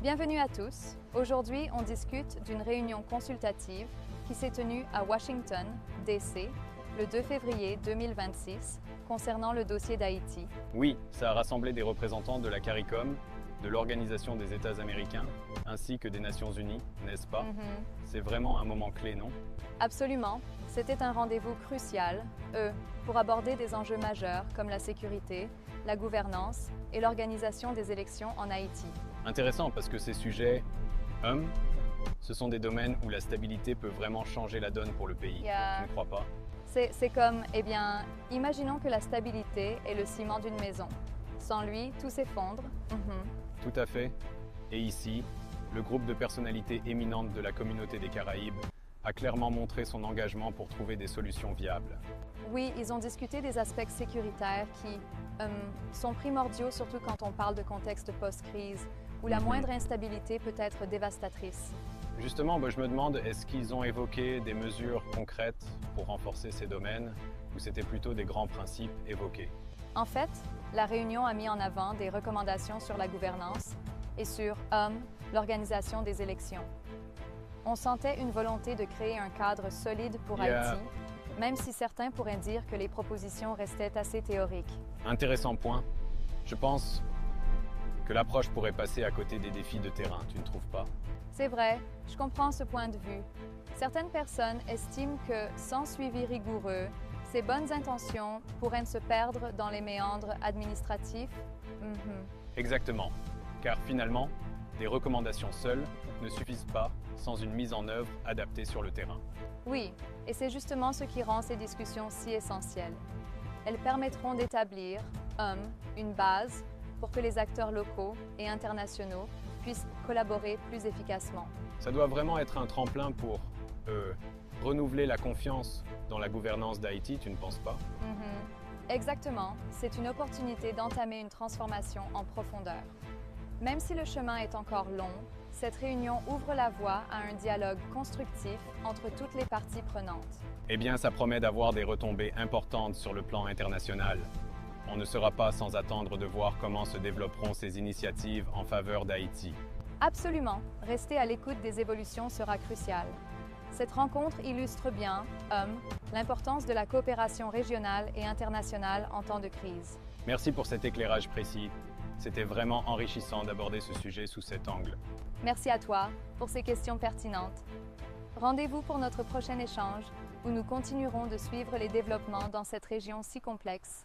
Bienvenue à tous. Aujourd'hui, on discute d'une réunion consultative qui s'est tenue à Washington, D.C., le 2 février 2026, concernant le dossier d'Haïti. Oui, ça a rassemblé des représentants de la CARICOM, de l'Organisation des États américains, ainsi que des Nations Unies, n'est-ce pas? C'est vraiment un moment clé, non? Absolument. C'était un rendez-vous crucial, pour aborder des enjeux majeurs comme la sécurité, la gouvernance et l'organisation des élections en Haïti. Intéressant parce que ces sujets, ce sont des domaines où la stabilité peut vraiment changer la donne pour le pays. Tu ne crois pas? C'est comme, imaginons que la stabilité est le ciment d'une maison. Sans lui, tout s'effondre. Tout à fait. Et ici, le groupe de personnalités éminentes de la communauté des Caraïbes a clairement montré son engagement pour trouver des solutions viables. Oui, ils ont discuté des aspects sécuritaires qui sont primordiaux, surtout quand on parle de contexte post-crise, où la moindre instabilité peut être dévastatrice. Justement, je me demande, est-ce qu'ils ont évoqué des mesures concrètes pour renforcer ces domaines, ou c'était plutôt des grands principes évoqués? En fait, la réunion a mis en avant des recommandations sur la gouvernance et sur l'organisation des élections. On sentait une volonté de créer un cadre solide pour Haïti, même si certains pourraient dire que les propositions restaient assez théoriques. Intéressant point. Je pense que l'approche pourrait passer à côté des défis de terrain, tu ne trouves pas? C'est vrai, je comprends ce point de vue. Certaines personnes estiment que, sans suivi rigoureux, ces bonnes intentions pourraient se perdre dans les méandres administratifs. Exactement, car finalement, des recommandations seules ne suffisent pas sans une mise en œuvre adaptée sur le terrain. Oui, et c'est justement ce qui rend ces discussions si essentielles. Elles permettront d'établir, une base pour que les acteurs locaux et internationaux puissent collaborer plus efficacement. Ça doit vraiment être un tremplin pour renouveler la confiance dans la gouvernance d'Haïti, tu ne penses pas? Exactement, c'est une opportunité d'entamer une transformation en profondeur. Même si le chemin est encore long, cette réunion ouvre la voie à un dialogue constructif entre toutes les parties prenantes. Eh bien, ça promet d'avoir des retombées importantes sur le plan international. On ne sera pas sans attendre de voir comment se développeront ces initiatives en faveur d'Haïti. Absolument, rester à l'écoute des évolutions sera crucial. Cette rencontre illustre bien, l'importance de la coopération régionale et internationale en temps de crise. Merci pour cet éclairage précis. C'était vraiment enrichissant d'aborder ce sujet sous cet angle. Merci à toi pour ces questions pertinentes. Rendez-vous pour notre prochain échange où nous continuerons de suivre les développements dans cette région si complexe.